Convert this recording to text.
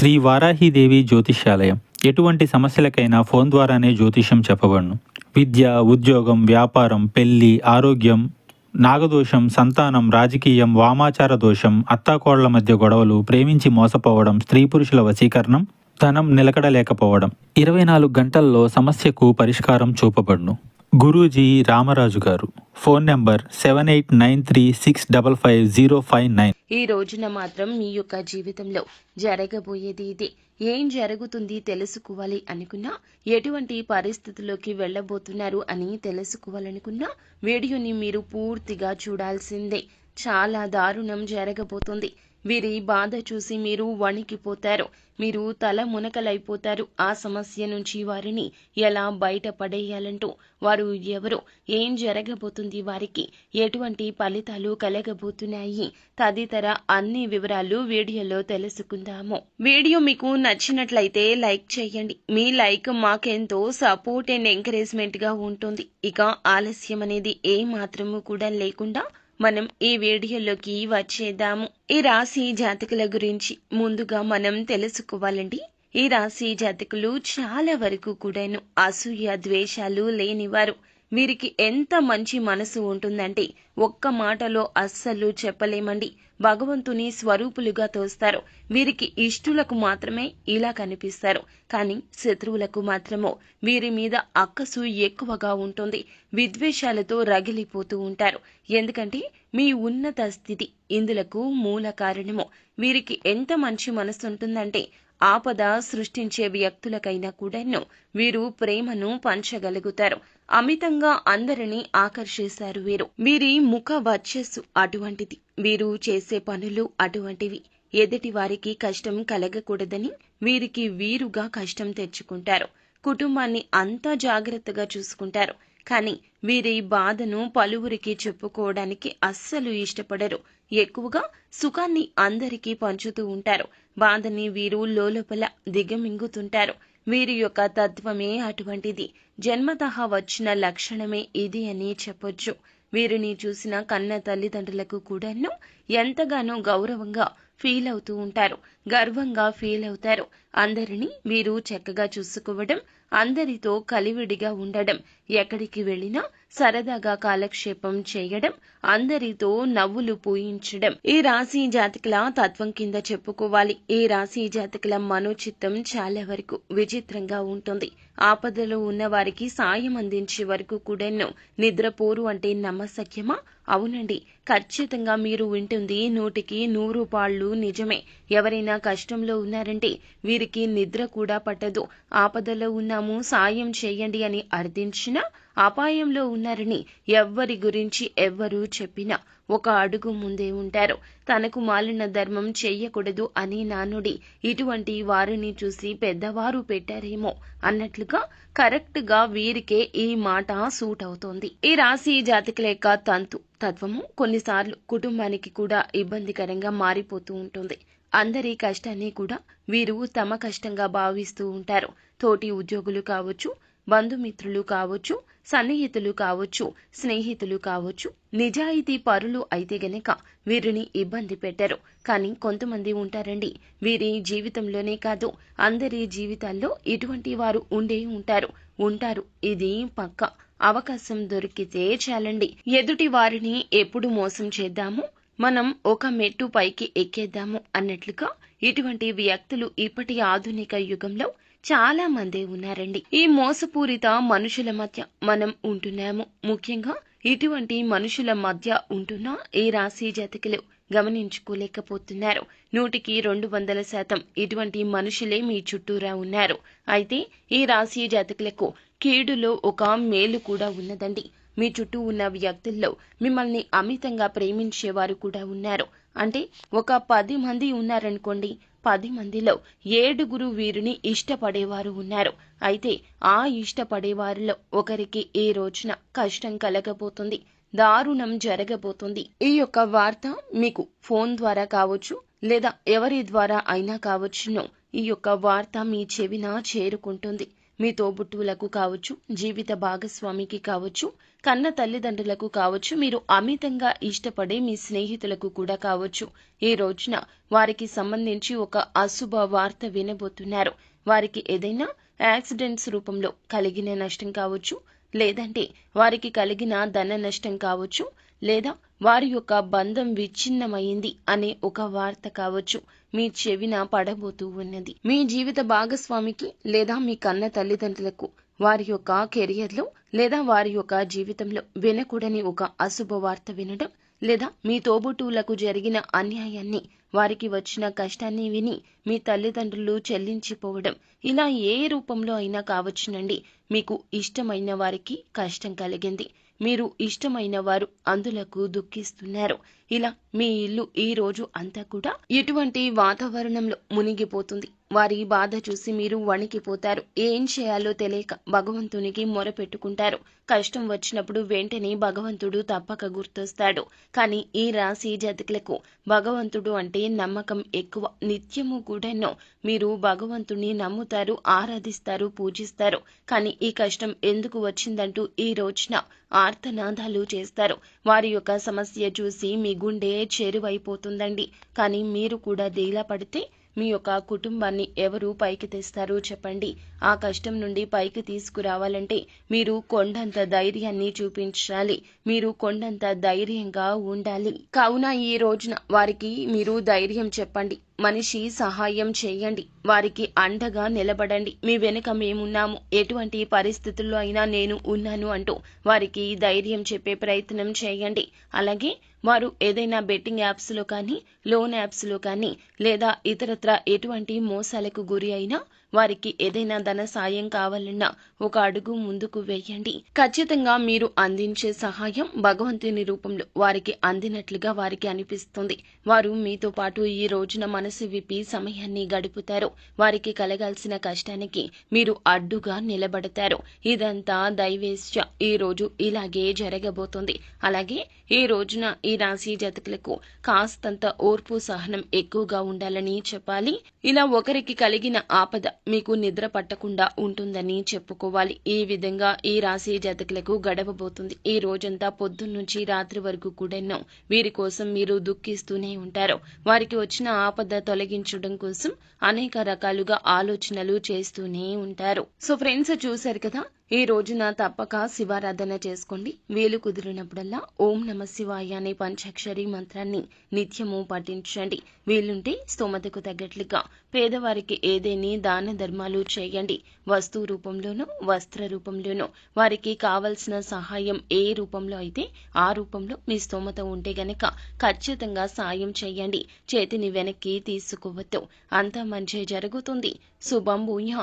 శ్రీ వారాహిదేవి జ్యోతిష్యాలయం. ఎటువంటి సమస్యలకైనా ఫోన్ ద్వారానే జ్యోతిష్యం చెప్పబడును. విద్య, ఉద్యోగం, వ్యాపారం, పెళ్లి, ఆరోగ్యం, నాగదోషం, సంతానం, రాజకీయం, వామాచార దోషం, అత్తాకోళ్ల మధ్య గొడవలు, ప్రేమించి మోసపోవడం, స్త్రీ పురుషుల వశీకరణం, ధనం నిలకడలేకపోవడం 24 గంటల్లో సమస్యకు పరిష్కారం చూపబడును. గురూజీ రామరాజు గారు. Phone number 7893655059. ఈ రోజున మాత్రం మీ యొక్క జీవితంలో జరగబోయేది ఇది. ఏం జరుగుతుంది తెలుసుకోవాలి అనుకున్నా, ఎటువంటి పరిస్థితుల్లోకి వెళ్ళబోతున్నారు అని తెలుసుకోవాలనుకున్నా వీడియోని మీరు పూర్తిగా చూడాల్సిందే. చాలా దారుణం జరగబోతుంది. వీరి బాధ చూసి మీరు వణికిపోతారు. మీరు తల మునకలైపోతారు. ఆ సమస్య నుంచి వారిని ఎలా బయటపడేయాలంటూ, వారు ఎవరు, ఏం జరగబోతుంది, వారికి ఎటువంటి ఫలితాలు కలగబోతున్నాయి తదితర అన్ని వివరాలు వీడియోలో తెలుసుకుందాము. వీడియో మీకు నచ్చినట్లయితే లైక్ చేయండి. మీ లైక్ మాకెంతో సపోర్ట్ అండ్ ఎంకరేజ్మెంట్ గా ఉంటుంది. ఇక ఆలస్యం అనేది ఏ మాత్రము కూడా లేకుండా మనం ఈ వీడియోలోకి వచ్చేద్దాము. ఈ రాశి జాతకుల గురించి ముందుగా మనం తెలుసుకోవాలండి. ఈ రాశి జాతకులు చాలా వరకు కూడాను అసూయ, ద్వేషాలు లేనివారు. వీరికి ఎంత మంచి మనసు ఉంటుందంటే ఒక్క మాటలో అస్సలు చెప్పలేమండి. భగవంతుని స్వరూపులుగా తోస్తారు. వీరికి ఇష్టులకు మాత్రమే ఇలా కనిపిస్తారు. కానీ శత్రువులకు మాత్రమో వీరి మీద అక్కసు ఎక్కువగా ఉంటుంది. విద్వేషాలతో రగిలిపోతూ ఉంటారు. ఎందుకంటే మీ ఉన్నత స్థితి ఇందులకు మూల కారణము. వీరికి ఎంత మంచి మనసు ఉంటుందంటే ఆపద సృష్టించే వ్యక్తులకైనా కూడాను వీరు ప్రేమను పంచగలుగుతారు. అమితంగా అందరినీ ఆకర్షిస్తారు వీరు. వీరి ముఖ వర్చస్సు అటువంటిది. వీరు చేసే పనులు అటువంటివి. ఎదుటి వారికి కష్టం కలగకూడదని వీరికి వీరుగా కష్టం తెచ్చుకుంటారు. కుటుంబాన్ని అంతా జాగ్రత్తగా చూసుకుంటారు. కానీ వీరి బాధను పలువురికి చెప్పుకోవడానికి అస్సలు ఇష్టపడరు. ఎక్కువగా సుఖాన్ని అందరికీ పంచుతూ ఉంటారు. బాధని వీరు లోలోపల దిగమింగుతుంటారు. వీరి యొక్క తత్వమే అటువంటిది. జన్మతః వచ్చిన లక్షణమే ఇది అని చెప్పొచ్చు. వీరిని చూసిన కన్న తల్లిదండ్రులకు కూడాను ఎంతగానో గౌరవంగా ఫీల్ అవుతూ ఉంటారు. గర్వంగా ఫీల్ అవుతారు. అందరినీ వీరు చక్కగా చూసుకోవడం, అందరితో కలివిడిగా ఉండడం, ఎక్కడికి వెళ్ళినా సరదాగా కాలక్షేపం చేయడం, అందరితో నవ్వులు పూయించడం ఈ రాశి జాతకుల తత్వం కింద చెప్పుకోవాలి. ఈ రాశి జాతకుల మనోచిత్తం చాలా వరకు విచిత్రంగా ఉంటుంది. ఆపదలో ఉన్న వారికి సాయం అందించే వరకు కూడాను నిద్రపోరు అంటే నమ్మశక్యమా? అవునండి, ఖచ్చితంగా మీరు వింటుంది 100కి 100 పాళ్ళు నిజమే. ఎవరైనా కష్టంలో ఉన్నారంటే వీరికి నిద్ర కూడా పట్టదు. ఆపదలో ఉన్నాము, సాయం చేయండి అని అర్థించినా, అపాయంలో ఉన్నారని ఎవ్వరి గురించి ఎవ్వరూ చెప్పినా ఒక అడుగు ముందే ఉంటారు. తనకు మాలిన ధర్మం చెయ్యకూడదు అని నానుడి. ఇటువంటి వారిని చూసి పెద్దవారు పెట్టారేమో అన్నట్లుగా కరెక్ట్ గా వీరికే ఈ మాట సూట్ అవుతోంది. ఈ రాశి జాతకుల యొక్క తత్వము కొన్నిసార్లు కుటుంబానికి కూడా ఇబ్బందికరంగా మారిపోతూ ఉంటుంది. అందరి కష్టాన్ని కూడా వీరు తమ కష్టంగా భావిస్తూ ఉంటారు. తోటి ఉద్యోగులు కావచ్చు, బంధుమిత్రులు కావచ్చు, సన్నిహితులు కావచ్చు, స్నేహితులు కావచ్చు, నిజాయితీ పరులు అయితే గనక వీరిని ఇబ్బంది పెట్టరు. కానీ కొంతమంది ఉంటారండి, వీరి జీవితంలోనే కాదు అందరి జీవితాల్లో ఇటువంటి వారు ఉంటారు. ఇది పక్క. అవకాశం దొరికితే చాలండి, ఎదుటి వారిని ఎప్పుడు మోసం చేద్దాము, మనం ఒక మెట్టు పైకి ఎక్కేద్దాము అన్నట్లుగా ఇటువంటి వ్యక్తులు ఇప్పటి ఆధునిక యుగంలో చాలా మంది ఉన్నారండి. ఈ మోసపూరిత మనుషుల మధ్య మనం ఉంటున్నాము. ముఖ్యంగా ఇటువంటి మనుషుల మధ్య ఉంటున్న ఈ రాశి జాతకులు గమనించుకోలేకపోతున్నారు. 100కి 200% ఇటువంటి మనుషులే మీ చుట్టూరా ఉన్నారు. అయితే ఈ రాశి జాతకులకు కీడులో ఒక మేలు కూడా ఉన్నదండి. మీ చుట్టూ ఉన్న వ్యక్తుల్లో మిమ్మల్ని అమితంగా ప్రేమించేవారు కూడా ఉన్నారు. అంటే ఒక 10 మంది ఉన్నారనుకోండి, 10 మందిలో 7 వీరిని ఇష్టపడేవారు ఉన్నారు. అయితే ఆ ఇష్టపడేవారిలో ఒకరికి ఈ రోజున కష్టం కలగబోతుంది, దారుణం జరగబోతుంది. ఈ యొక్క వార్త మీకు ఫోన్ ద్వారా కావచ్చు, లేదా ఎవరి ద్వారా అయినా కావచ్చును, ఈ యొక్క వార్త మీ చెవిన చేరుకుంటుంది. మీ తోబుట్టువులకు కావచ్చు, జీవిత భాగస్వామికి కావచ్చు, కన్న తల్లిదండ్రులకు కావచ్చు, మీరు అమితంగా ఇష్టపడే మీ స్నేహితులకు కూడా కావచ్చు, ఈ రోజున వారికి సంబంధించి ఒక అశుభ వార్త వినబోతున్నారు. వారికి ఏదైనా యాక్సిడెంట్స్ రూపంలో కలిగిన నష్టం కావచ్చు, లేదంటే వారికి కలిగిన ధన నష్టం కావచ్చు, లేదా వారి యొక్క బంధం విచ్ఛిన్నమైంది అనే ఒక వార్త కావచ్చు మీ చెవిన పడబోతూ ఉన్నది. మీ జీవిత భాగస్వామికి లేదా మీ కన్న తల్లిదండ్రులకు వారి యొక్క కెరియర్లో లేదా వారి యొక్క జీవితంలో వినకూడని ఒక అశుభ వార్త వినడం, లేదా మీ తోబుట్టువులకు జరిగిన అన్యాయాన్ని, వారికి వచ్చిన కష్టాన్ని విని మీ తల్లిదండ్రులు చెల్లించిపోవడం, ఇలా ఏ రూపంలో అయినా కావచ్చునండి. మీకు ఇష్టమైన వారికి కష్టం కలిగింది, మీరు ఇష్టమైన వారు అందులకు దుఃఖిస్తున్నారు. ఇలా మీ ఇల్లు ఈ రోజు అంతా కూడా ఇటువంటి వాతావరణంలో మునిగిపోతుంది. వారి బాధ చూసి మీరు వణికిపోతారు. ఏం చేయాలో తెలియక భగవంతునికి మొరపెట్టుకుంటారు. కష్టం వచ్చినప్పుడు వెంటనే భగవంతుడు తప్పక గుర్తొస్తాడు. కానీ ఈ రాశి జాతకులకు భగవంతుడు అంటే నమ్మకం ఎక్కువ. నిత్యము కూడాను మీరు భగవంతుని నమ్ముతారు, ఆరాధిస్తారు, పూజిస్తారు. కానీ ఈ కష్టం ఎందుకు వచ్చిందంటూ ఈ రోజున ఆర్తనాదాలు చేస్తారు. వారి యొక్క సమస్య చూసి మీ గుండె చెరువైపోతుందండి. కానీ మీరు కూడా డీలా పడితే మీ యొక్క కుటుంబాన్ని ఎవరు పైకి తెస్తారు చెప్పండి? ఆ కష్టం నుండి పైకి తీసుకురావాలంటే మీరు కొండంత ధైర్యాన్ని చూపించాలి. మీరు కొండంత ధైర్యంగా ఉండాలి. కావున ఈ రోజున వారికి మీరు ధైర్యం చెప్పండి. మనిషి సహాయం చేయండి. వారికి అండగా నిలబడండి. మీ వెనుక మేమున్నాము, ఎటువంటి పరిస్థితుల్లో అయినా నేను ఉన్నాను అంటూ వారికి ధైర్యం చెప్పే ప్రయత్నం చేయండి. అలాగే వారు ఏదైనా బెట్టింగ్ యాప్స్లో కానీ, లోన్ యాప్స్లో కానీ, లేదా ఇతరత్ర ఎటువంటి మోసాలకు గురి అయినా వారికి ఏదైనా ధన సాయం కావాలన్నా ఒక అడుగు ముందుకు వేయండి. ఖచ్చితంగా మీరు అందించే సహాయం భగవంతుని రూపంలో వారికి అందినట్లుగా వారికి అనిపిస్తుంది. వారు మీతో పాటు ఈ రోజున మనసు విప్పి సమయాన్ని గడుపుతారు. వారికి కలగాల్సిన కష్టానికి మీరు అడ్డుగా నిలబడతారు. ఇదంతా దైవేచ్ఛ. ఈ రోజు ఇలాగే జరగబోతుంది. అలాగే ఈ రోజున ఈ రాశి జాతకులకు కాస్తంత ఓర్పు సహనం ఎక్కువగా ఉండాలని చెప్పాలి. ఇలా ఒకరికి కలిగిన ఆపద మీకు నిద్ర పట్టకుండా ఉంటుందని చెప్పుకోవాలి. ఈ విధంగా ఈ రాశి జాతకులకు గడవబోతుంది. ఈ రోజంతా పొద్దున్నుంచి రాత్రి వరకు కూడా వీరి కోసం మీరు దుఃఖిస్తూనే ఉంటారు. వారికి వచ్చిన ఆపద తొలగించడం కోసం అనేక రకాలుగా ఆలోచనలు చేస్తూనే ఉంటారు. సో ఫ్రెండ్స్, చూశారు కదా, ఈ రోజున తప్పక శివారాధన చేసుకోండి. వీలు కుదిరినప్పుడల్లా ఓం నమ శివాయ అనే పంచాక్షరి మంత్రాన్ని నిత్యము పఠించండి. వీలుంటే స్తోమతకు తగ్గట్లుగా పేదవారికి ఏదేని దాన ధర్మాలు చేయండి. వస్తు రూపంలోనూ, వస్త్ర రూపంలోనూ వారికి కావలసిన సహాయం ఏ రూపంలో అయితే ఆ రూపంలో మీ స్తోమత ఉంటే గనక ఖచ్చితంగా సాయం చేయండి. చేతిని వెనక్కి తీసుకోవద్దు. అంతా మంచి జరుగుతుంది. శుభం భూయాత్.